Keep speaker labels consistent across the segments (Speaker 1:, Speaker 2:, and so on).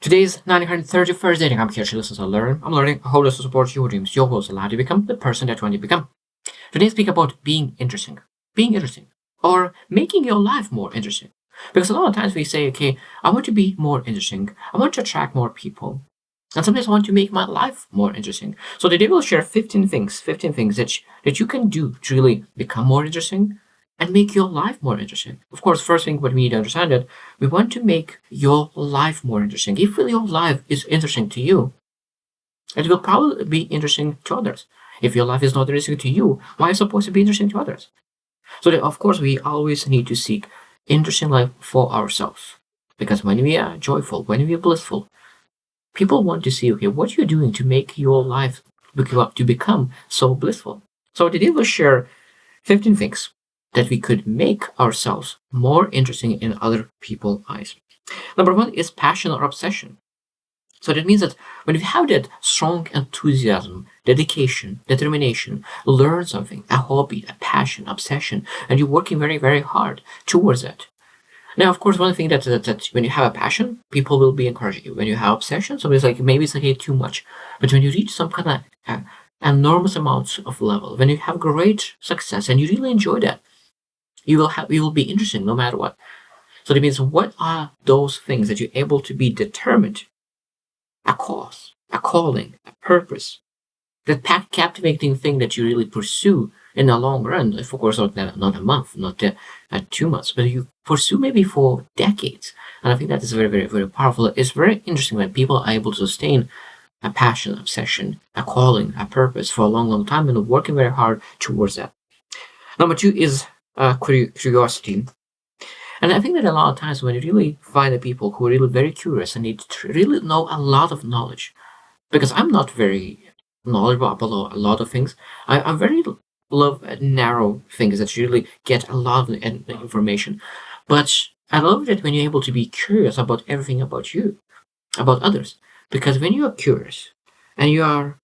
Speaker 1: Today's 931st day. I'm here to listen to learn. I'm learning how to support your dreams, your goals, allow you to become the person that you want to become. Today, I speak about being interesting, or making your life more interesting. Because a lot of times we say, okay, I want to be more interesting. I want to attract more people. And sometimes I want to make my life more interesting. So today we'll share 15 things that you can do to really become more interesting and make your life more interesting. Of course, first thing what we need to understand that we want to make your life more interesting. If really your life is interesting to you, it will probably be interesting to others. If your life is not interesting to you, why is it supposed to be interesting to others? So that, of course, we always need to seek interesting life for ourselves. Because when we are joyful, when we are blissful, people want to see, okay, what you're doing to make your life to become so blissful. So today we'll share 15 things that we could make ourselves more interesting in other people's eyes. Number one is passion or obsession. So that means that when you have that strong enthusiasm, dedication, determination, learn something, a hobby, a passion, obsession, and you're working very, very hard towards it. Now, of course, one thing that when you have a passion, people will be encouraging you. When you have obsession, so it's like maybe it's like too much. But when you reach some kind of enormous amounts of level, when you have great success and you really enjoy that, you will be interesting no matter what. So that means what are those things that you're able to be determined, a cause, a calling, a purpose, that captivating thing that you really pursue in the long run. Of course, not a month, not 2 months, but you pursue maybe for decades. And I think that is very, very, very powerful. It's very interesting when people are able to sustain a passion, obsession, a calling, a purpose for a long, long time and working very hard towards that. Number two is curiosity. And I think that a lot of times when you really find the people who are really very curious and need to really know a lot of knowledge, because I'm not very knowledgeable about a lot of things. I very love narrow things that really get a lot of information. But I love that when you're able to be curious about everything about you, about others. Because when you are curious and you are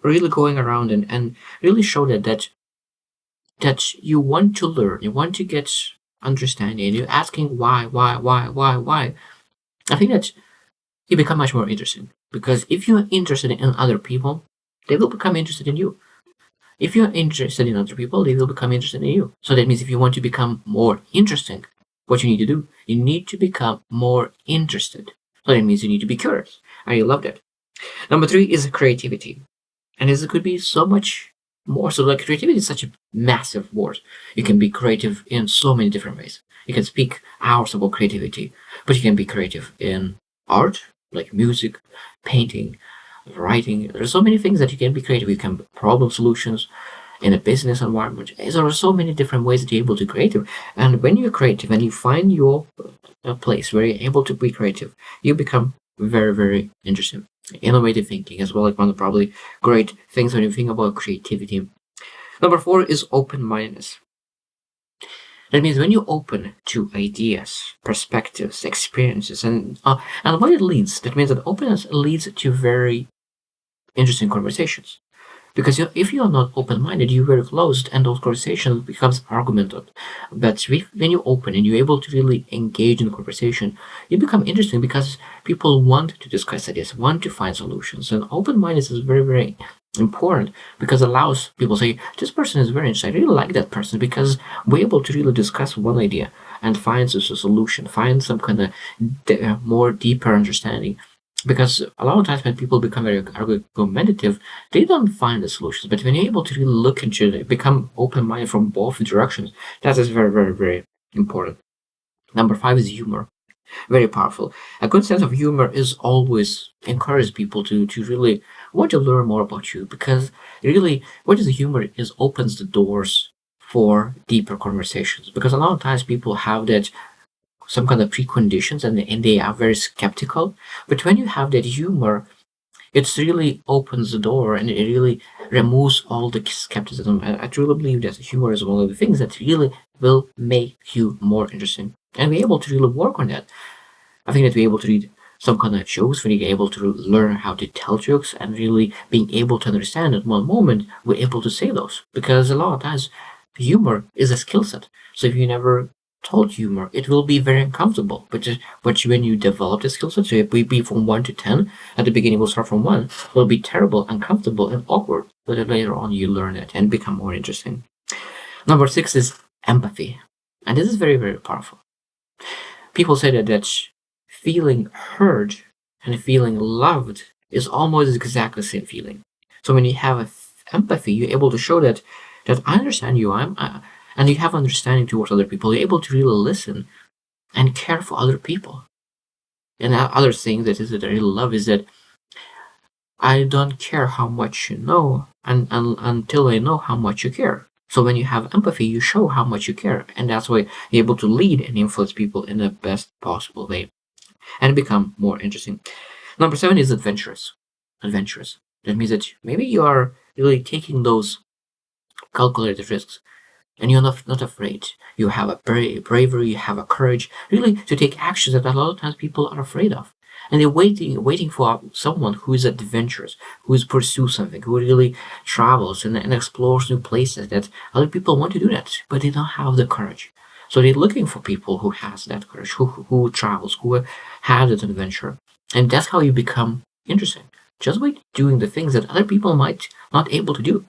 Speaker 1: really going around and really show that you want to learn, you want to get understanding, and you're asking why. I think that you become much more interesting. Because if you're interested in other people, they will become interested in you. If you're interested in other people, they will become interested in you. So that means if you want to become more interesting, what you need to do, you need to become more interested. So that means you need to be curious. I love that. Number three is creativity. And this could be so much more. So like creativity is such a massive word. You can be creative in so many different ways. You can speak hours about creativity, but you can be creative in art, like music, painting, writing. There's so many things that you can be creative. You can problem solutions in a business environment. There are so many different ways that you're able to be creative. And when you're creative and you find your place where you're able to be creative, you become very, very interesting. Innovative thinking as well, like one of the probably great things when you think about creativity. Number four is open-mindedness. That means when you open to ideas, perspectives, experiences, and what it leads, that means that openness leads to very interesting conversations. Because if you are not open-minded, you're very closed, and those conversations becomes argumentative. But when you open and you're able to really engage in the conversation, you become interesting because people want to discuss ideas, want to find solutions. And open-mindedness is very, very important because it allows people to say, this person is very interesting. I really like that person because we're able to really discuss one idea and find a solution, find some kind of more deeper understanding. Because a lot of times when people become very argumentative, they don't find the solutions. But when you're able to really look into it, become open-minded from both directions, that is very, very, very important. Number five is humor. Very powerful. A good sense of humor is always encourage people to really want to learn more about you, because really what is humor is opens the doors for deeper conversations. Because a lot of times people have that some kind of preconditions and they are very skeptical. But when you have that humor, it really opens the door and it really removes all the skepticism. I truly believe that humor is one of the things that really will make you more interesting. And be able to really work on that. I think that we're able to read some kind of shows when you're able to learn how to tell jokes and really being able to understand at one moment, we're able to say those. Because a lot of times humor is a skill set. So if you never told humor, it will be very uncomfortable. But when you develop the skill set, so if we be from 1 to 10, at the beginning we'll start from 1, it will be terrible, uncomfortable, and awkward. But then later on you learn it and become more interesting. Number 6 is empathy. And this is very, very powerful. People say that feeling heard and feeling loved is almost exactly the same feeling. So when you have empathy, you're able to show that I understand you, and you have understanding towards other people. You're able to really listen and care for other people. And other thing that I really love is that I don't care how much you know until I know how much you care. So when you have empathy, you show how much you care, and that's why you're able to lead and influence people in the best possible way and become more interesting. Number 7 is adventurous. Adventurous. That means that maybe you are really taking those calculated risks and you're not afraid. You have a bravery, you have a courage, really to take actions that a lot of times people are afraid of. And they're waiting for someone who is adventurous, who is pursue something, who really travels and explores new places that other people want to do that, but they don't have the courage. So they're looking for people who has that courage, who travels, who has that adventure. And that's how you become interesting. Just by doing the things that other people might not able to do.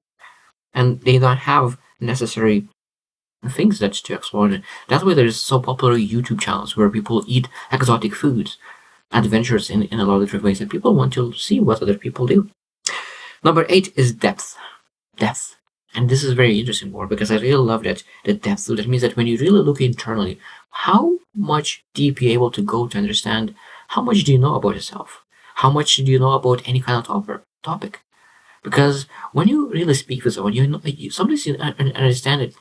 Speaker 1: And they don't have necessary things that to explore. That's why there's so popular YouTube channels where people eat exotic foods, adventures in a lot of different ways, and people want to see what other people do. Number 8 is depth. Depth. And this is very interesting word because I really love that the depth. So that means that when you really look internally, how much deep you're able to go to understand how much do you know about yourself? How much do you know about any kind of topic? Because when you really speak with someone, sometimes you understand it.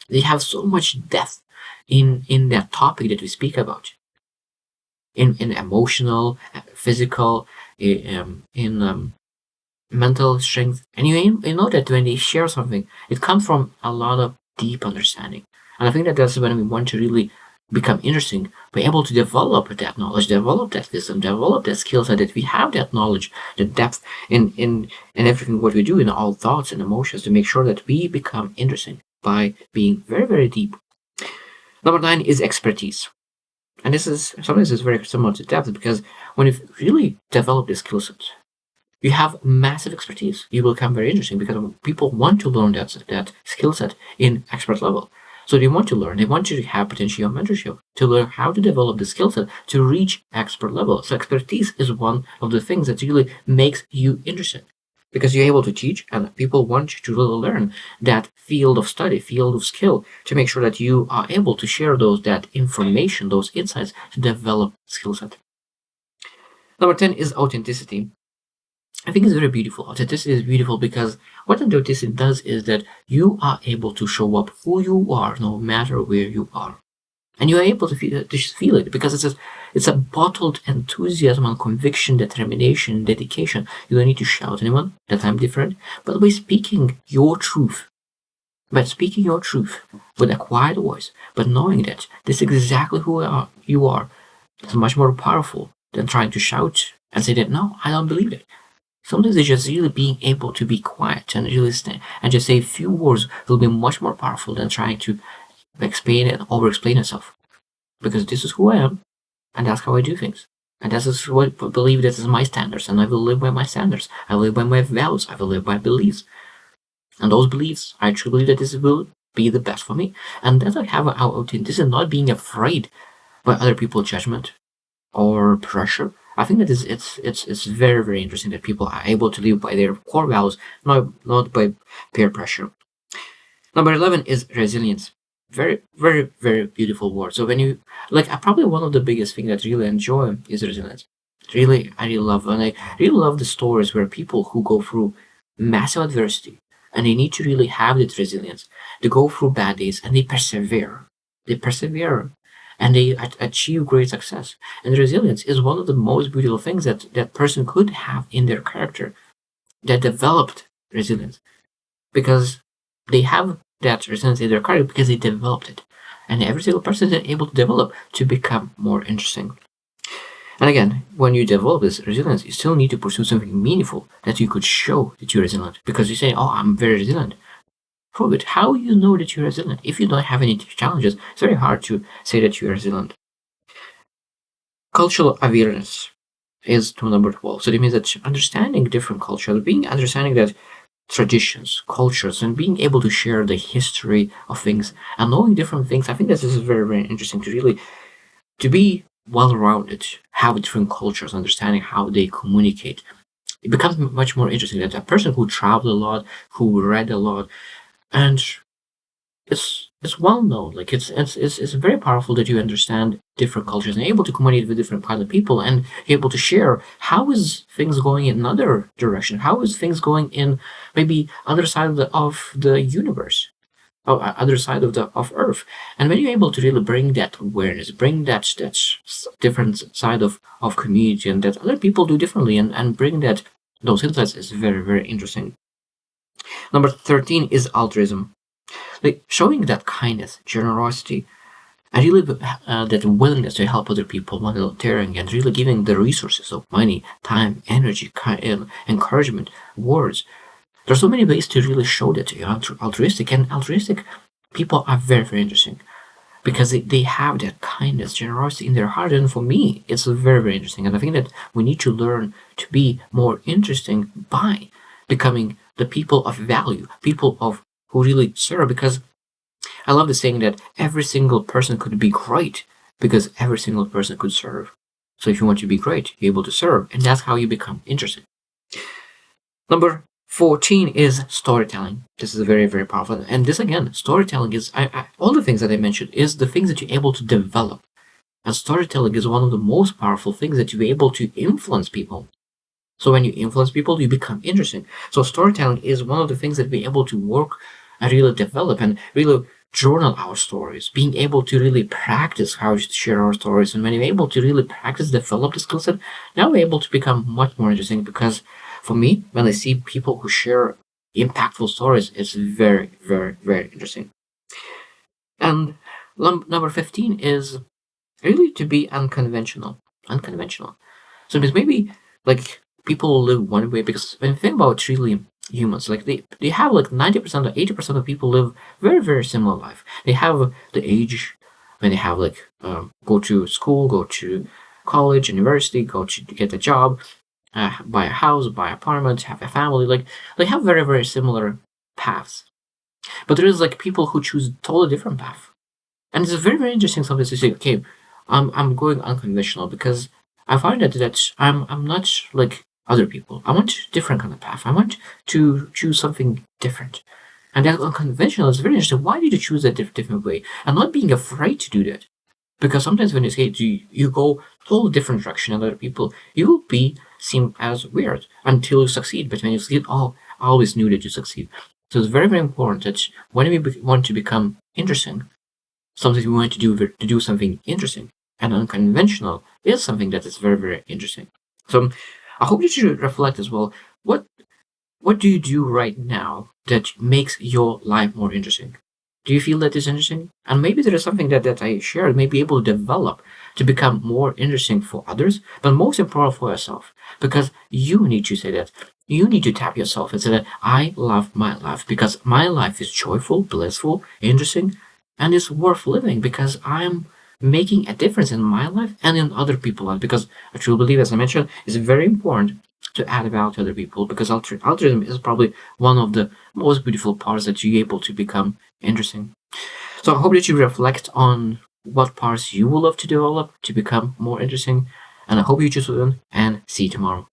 Speaker 1: They have so much depth in that topic that we speak about. In emotional, physical, in mental strength, and you know that when they share something, it comes from a lot of deep understanding. And I think that's when we want to really become interesting, be able to develop that knowledge, develop that wisdom, develop that skill set, that we have that knowledge, the depth in everything what we do, in all thoughts and emotions, to make sure that we become interesting by being very, very deep. Number 9 is expertise. And this is sometimes it's very similar to depth, because when you really develop this skill set, you have massive expertise. You will become very interesting because people want to learn that skill set in expert level. So they want to learn. They want to have potential mentorship to learn how to develop the skill set to reach expert level. So expertise is one of the things that really makes you interesting, because you're able to teach and people want you to really learn that field of study, field of skill, to make sure that you are able to share that information, those insights, to develop skill set. Number 10 is authenticity. I think it's very beautiful. Authenticity is beautiful because what authenticity does is that you are able to show up who you are no matter where you are. And you're able to feel it because it's a bottled enthusiasm and conviction, determination, dedication. You don't need to shout anyone that I'm different, but by speaking your truth. By speaking your truth with a quiet voice, but knowing that this is exactly who you are, is much more powerful than trying to shout and say that, no, I don't believe it. Sometimes it's just really being able to be quiet and really stand and just say a few words will be much more powerful than trying to explain it, over-explain yourself. Because this is who I am, and that's how I do things. And this is what I believe this is my standards, and I will live by my standards. I will live by my values. I will live by beliefs. And those beliefs, I truly believe that this will be the best for me. And that I have this is not being afraid by other people's judgment or pressure. I think that it's very, very interesting that people are able to live by their core values, not by peer pressure. Number 11 is resilience. Very, very, very beautiful word. So when you probably one of the biggest things that I really enjoy is resilience. Really, I really love, and I really love the stories where people who go through massive adversity and they need to really have that resilience. They go through bad days and they persevere. They persevere and they achieve great success. And resilience is one of the most beautiful things that person could have in their character, that developed resilience, because they have that resilience in their character because they developed it. And every single person is able to develop to become more interesting. And again, when you develop this resilience, you still need to pursue something meaningful that you could show that you're resilient. Because you say, oh, I'm very resilient. Prove it. How you know that you're resilient? If you don't have any challenges, it's very hard to say that you're resilient. Cultural awareness is to number 12. So it means that understanding different cultures, understanding that traditions, cultures, and being able to share the history of things and knowing different things. I think this is very, very interesting to really to be well-rounded, have different cultures, understanding how they communicate. It becomes much more interesting that a person who traveled a lot, who read a lot, and it's well known. Like it's very powerful that you understand different cultures and able to communicate with different kinds of people and able to share how is things going in another direction, how is things going in maybe other side of the universe, or other side of Earth. And when you're able to really bring that awareness, bring that different side of community and that other people do differently, and bring that those insights is very, very interesting. Number 13 is altruism. Like showing that kindness, generosity, and really that willingness to help other people, volunteering, and really giving the resources of money, time, energy, encouragement, words. There's so many ways to really show that you're altruistic, and altruistic people are very, very interesting because they have that kindness, generosity in their heart. And for me, it's very, very interesting. And I think that we need to learn to be more interesting by becoming the people of value, people of who really serve, because I love the saying that every single person could be great because every single person could serve. So if you want to be great, you're able to serve, and that's how you become interesting. Number 14 is storytelling. This is very, very powerful. And this again, storytelling is all the things that I mentioned is the things that you're able to develop. And storytelling is one of the most powerful things that you're able to influence people. So when you influence people, you become interesting. So storytelling is one of the things that we're able to work and really develop and really journal our stories, being able to really practice how to share our stories. And when you're able to really practice, develop the skill set, now we're able to become much more interesting. Because for me, when I see people who share impactful stories, it's very, very, very interesting. And number 15 is really to be unconventional. Unconventional. So because maybe like people live one way, because when you think about really humans, like they have like 90% or 80% of people live very, very similar life. They have the age when they have like go to school, go to college, university, go to get a job, buy a house, buy an apartment, have a family. Like they have very, very similar paths. But there is like people who choose totally different path. And it's very, very interesting sometimes to say, okay, I'm going unconventional because I find that I'm not like other people. I want different kind of path. I want to choose something different. And that unconventional is very interesting. Why did you choose a different way? And not being afraid to do that. Because sometimes when you say you go totally different direction than other people, you will be seen as weird until you succeed. But when you succeed, oh, I always knew that you succeed. So it's very, very important that when we want to become interesting, something we want to do something interesting and unconventional is something that is very, very interesting. So I hope that you reflect as well. What do you do right now that makes your life more interesting? Do you feel that is interesting? And maybe there is something that I shared may be able to develop to become more interesting for others, but most important for yourself. Because you need to say that. You need to tap yourself and say that I love my life because my life is joyful, blissful, interesting, and it's worth living because I'm making a difference in my life and in other people's life. Because I truly believe, as I mentioned, it's very important to add value to other people because altruism is probably one of the most beautiful parts that you're able to become interesting. So I hope that you reflect on what parts you would love to develop to become more interesting, and I hope you choose one and see you tomorrow.